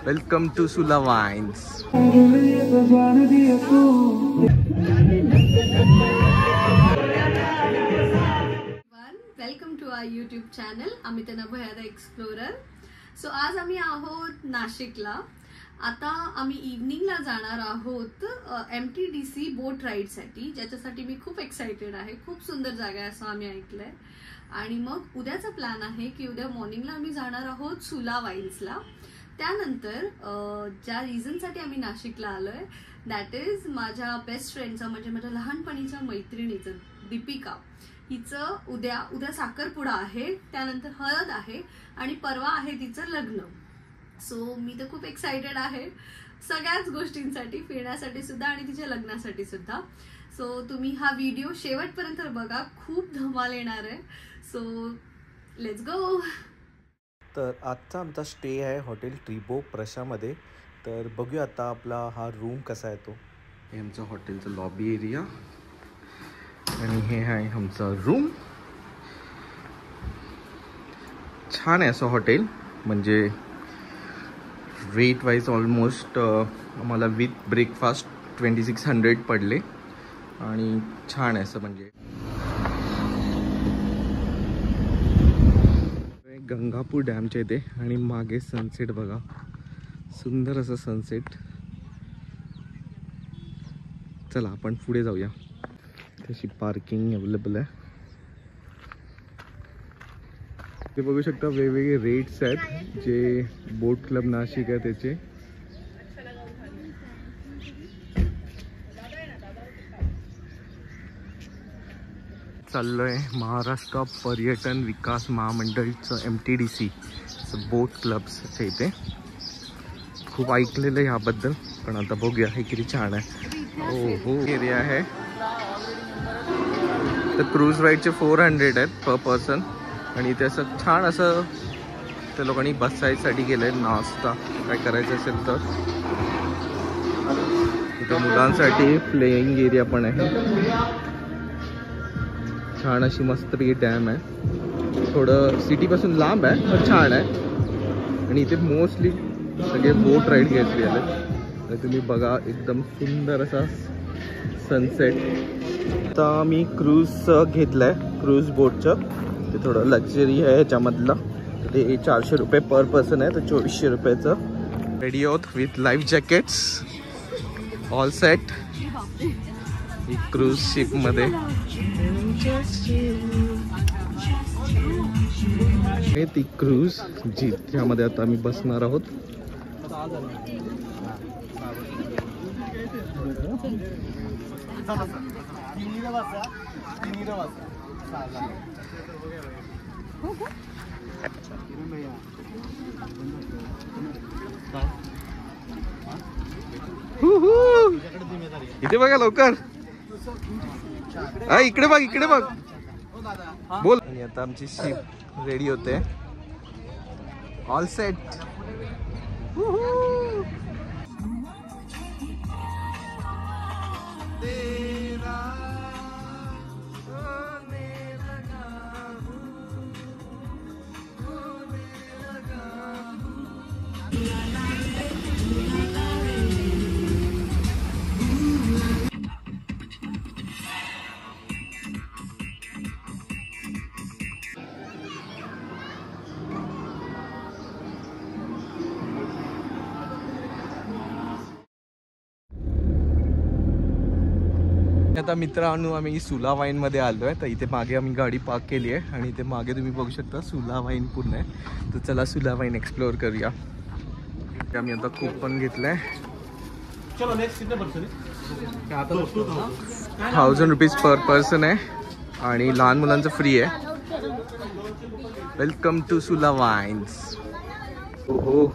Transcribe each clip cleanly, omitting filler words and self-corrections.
Welcome to Sula wines. Welcome to our YouTube channel Amita Bhayada explorer. So आज आम्ही आहोत नाशिकला. आता आम्ही इव्हनिंगला जाणार आहोत MTDC बोट राईडसाठी, ज्याच्यासाठी मी खूप एक्साइटेड आहे. खूप सुंदर जागा आहे असं आम्ही ऐकलंय. आणि मग उद्याचा प्लॅन आहे की उद्या मॉर्निंगला आम्ही जाणार आहोत सुला वाईन्सला. त्यानंतर ज्या रिझनसाठी आम्ही नाशिकला आलोय दॅट इज माझ्या बेस्ट फ्रेंडचा, म्हणजे माझ्या लहानपणीच्या मैत्रिणीचं, दीपिका हिचं उद्या साखरपुडा आहे, त्यानंतर हळद आहे आणि परवा आहे तिचं लग्न. सो मी तर खूप एक्साइटेड आहे सगळ्याच गोष्टींसाठी, फिरण्यासाठी सुद्धा आणि तिच्या लग्नासाठी सुद्धा. सो तुम्ही हा व्हिडिओ शेवटपर्यंत बघा, खूप धमाल येणार आहे. So let's go. तर आजचा आमचा स्टे आहे हॉटेल ट्रिबो प्रशामध्ये. तर बघूया आता आपला हा रूम कसा आहे तो. हे आमचं हॉटेलचं लॉबी एरिया आणि हे आहे आमचं रूम. छान आहे असं हॉटेल, म्हणजे रेट वाईज ऑलमोस्ट आम्हाला विथ ब्रेकफास्ट 2600 पडले आणि छान आहे असं. म्हणजे गंगापूर डॅमच्या इथे आणि मागे सनसेट बघा, सुंदर असं सनसेट. चला आपण पुढे जाऊया. तशी पार्किंग अवेलेबल आहे. ते बघू शकता वेगवेगळे रेट्स आहेत जे बोट क्लब नाशिक आहे त्याचे. चाललोय महाराष्ट्र पर्यटन विकास महामंडळचं MTDC बोट क्लब्सच्या इथे. खूप ऐकलेलं आहे ह्याबद्दल, पण आता बघूया हे किती छान आहे. हो एरिया आहे. तर क्रूज राईडचे 400 आहेत पर पर्सन आणि इथे असं छान असं त्या लोकांनी बसायसाठी गेलंय. नाश्ता काय करायचं असेल तर इथं मुलांसाठी प्लेइंग एरिया पण आहे. छान अशी मस्तपैकी डॅम आहे. थोडं सिटीपासून लांब आहे पण छान आहे. आणि इथे मोस्टली सगळे बोट राईड घेतली आले. तर तुम्ही बघा एकदम सुंदर असा सनसेट. आता मी क्रूज घेतलाय, क्रूज बोटचं. ते थोडं लक्झरी आहे ह्याच्यामधलं. ते 400 रुपये पर पर्सन आहे, तर 2400 रुपयाचं. रेडी आहोत with life jackets, all set. ही क्रूज शिपमध्ये ती क्रूज ज्यामध्ये आता आम्ही बसणार आहोत. इथे बघा लवकर. इकडे बघ, इकडे बघ. बोल. आणि आता आमची शिप रेडी होते, ऑल सेट. आता मित्रांनो आम्ही सुला वाईन मध्ये आलोय. तर इथे मागे आम्ही गाडी पार्क केली आहे आणि इथे मागे तुम्ही बघू शकता सुला वाईन पूर्ण आहे. तर चला सुला वाईन एक्सप्लोअर करूया. आम्ही आता कूपन घेतलंय. 1000 रुपीज पर पर्सन आहे आणि लहान मुलांचं फ्री आहे. वेलकम टू सुला वाईन्स. हो,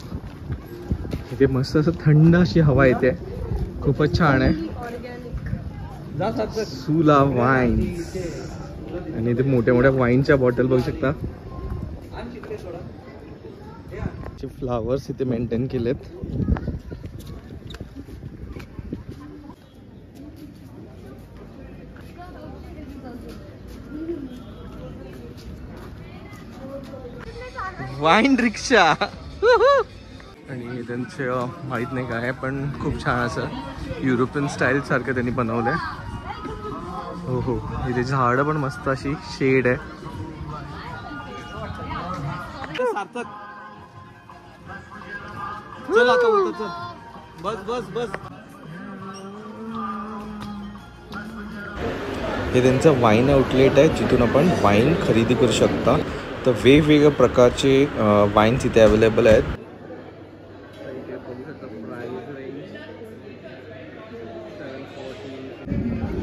इथे मस्त असं थंड अशी हवा येते, खूपच छान आहे. सुला वाईन्स. आणि इथे मोठ्या मोठ्या वाईनच्या बॉटल बघू शकता. फ्लावर्स इथे मेंटेन केलेत. वाईन रिक्षा. आणि त्यांचे माहीत नाही काय पण खूप छान असं युरोपियन स्टाईल सारखं त्यांनी बनवलंय. हो हो, इथे झाडं पण मस्त अशी शेड आहे. सार्थक चल आता होतं, चल बस बस बस. हे त्यांचं वाईन आउटलेट आहे जिथून आपण वाईन खरेदी करू शकता. तर वेगवेगळ्या प्रकारचे वाईन्स इथे अवेलेबल आहेत.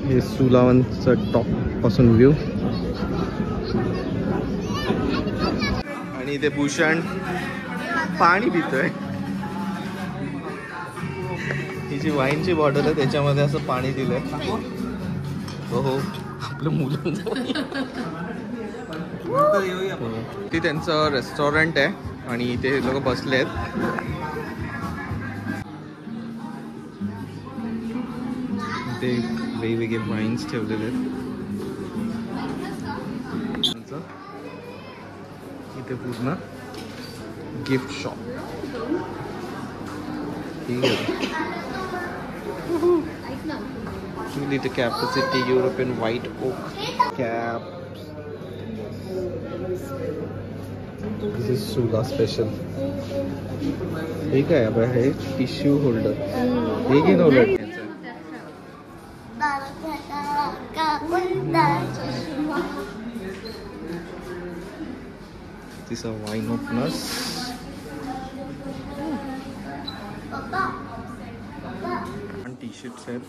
हे सुलावनचं टॉप पासून व्ह्यू. आणि इथे भूषण पाणी पितोय. ही जी वाईनची बॉटल आहे त्याच्यामध्ये असं पाणी दिलंय. हो हो, आपलं मुलं ते त्यांचं रेस्टॉरंट आहे आणि इथे लोक बसले आहेत. इथे वेगवेगळे वाईन्स ठेवलेले आहेत. इथे पूर्ण gift shop. Liter capacity European white oak caps. This is Sula special. हे काय आहे? हे टिश्यू होल्डर. हे घेऊन उलट. These are wine openers. And t-shirts आहेत.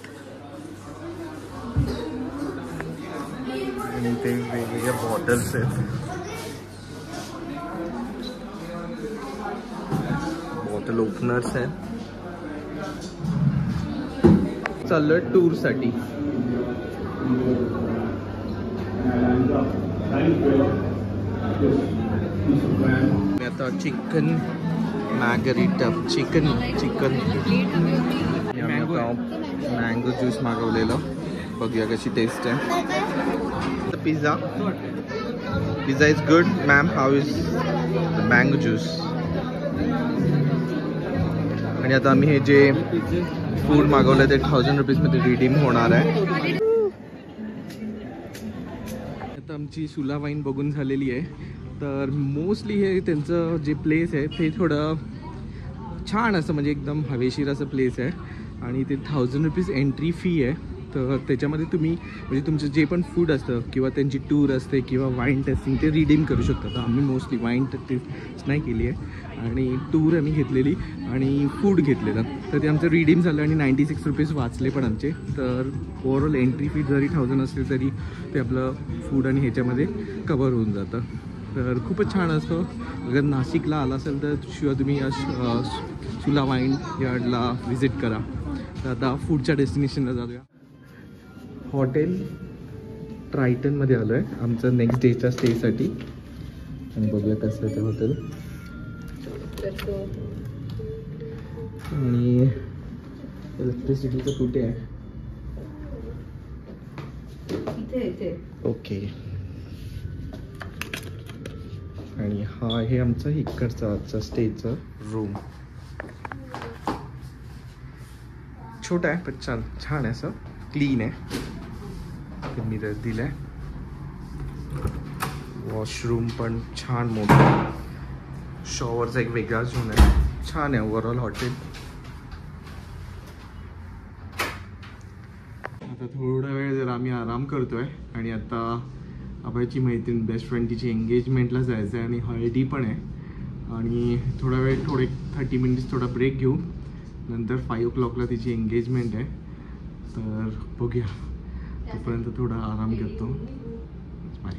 आणि ते वेगवेगळ्या बॉटल्स आहेत. बॉटल ओपनर्स आहेत. चाललोय टूर साठी. आता चिकन मॅगरिटा चिकन मँगो ज्यूस मागवलेलं. बघूया कशी टेस्ट आहे. Pizza is good ma'am. How is the mango juice. आणि आता आम्ही हे जे फूड मागवलं ते 1000 रुपीजमध्ये रिडीम होणार आहे. आता आमची सुला वाईन बघून झालेली आहे. तर मोस्टली हे त्यांचं जे प्लेस आहे ते थोडं छान असं म्हणजे एकदम हवेशीर असं प्लेस आहे. आणि ते 1000 रुपीज एंट्री फी आहे. तर त्याच्यामध्ये तुम्ही म्हणजे तुमचं जे पण फूड असतं किंवा त्यांची टूर असते किंवा वाईन टेस्टिंग ते रिडीम करू शकता. तर आम्ही मोस्टली वाईन टेस्ट नाही केली आहे आणि टूर आम्ही घेतलेली आणि फूड घेतलेलं. तर ते आमचं रिडीम झालं आणि 96 रुपीज वाचले पण आमचे. तर ओव्हरऑल एंट्री फी जरी 1000 असली तरी ते आपलं फूड आणि ह्याच्यामध्ये कवर होऊन जातं. तर खूपच छान असतं. अगर नाशिकला आला असेल तर शिवाय तुम्ही सुला वाईन यार्डला व्हिजिट करा. तर आता फूडच्या डेस्टिनेशनला जाऊया. हॉटेल ट्रायटनमध्ये आलो आहे आमचं नेक्स्ट डेच्या स्टेसाठी. आणि बघूया कसं आहे ते हॉटेल. आणि इलेक्ट्रिसिटीचं कुठे आहे? ओके. आणि हा आहे आमचा इकडचा आजचा स्टेचा रूम. छोटा आहे पण छान आहे. असं क्लीन आहे. मिरर दिलाय. वॉशरूम पण छान मोठा. शॉवरचा एक वेगळा झोन आहे. छान आहे ओव्हरऑल हॉटेल. आता थोडा वेळ जर आम्ही आराम करतोय आणि आता अभयची मैत्रीण बेस्ट फ्रेंड तिची एंगेजमेंटला जायचं आहे आणि हळदी पण आहे. आणि थोडा वेळ 30 मिनिट्स थोडा ब्रेक घेऊ. नंतर 5 o'clockला तिची एंगेजमेंट आहे. तर बघूया. तोपर्यंत थोडा आराम करतो. बाय.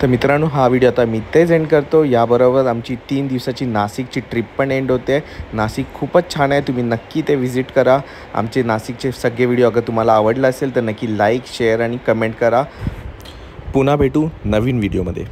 तर मित्रांनो, हा व्हिडिओ आता मी इथेच एंड करतो. याबरोबर आमची 3 दिवसाची नाशिकची ट्रिप पण एंड होते. नाशिक खूपच छान आहे, तुम्ही नक्की ते व्हिजिट करा. आमचे नाशिकचे सगळे व्हिडिओ अगर तुम्हाला आवडला असेल तर नक्की लाईक, शेअर आणि कमेंट करा. पुन्हा भेटू नवीन व्हिडिओमध्ये.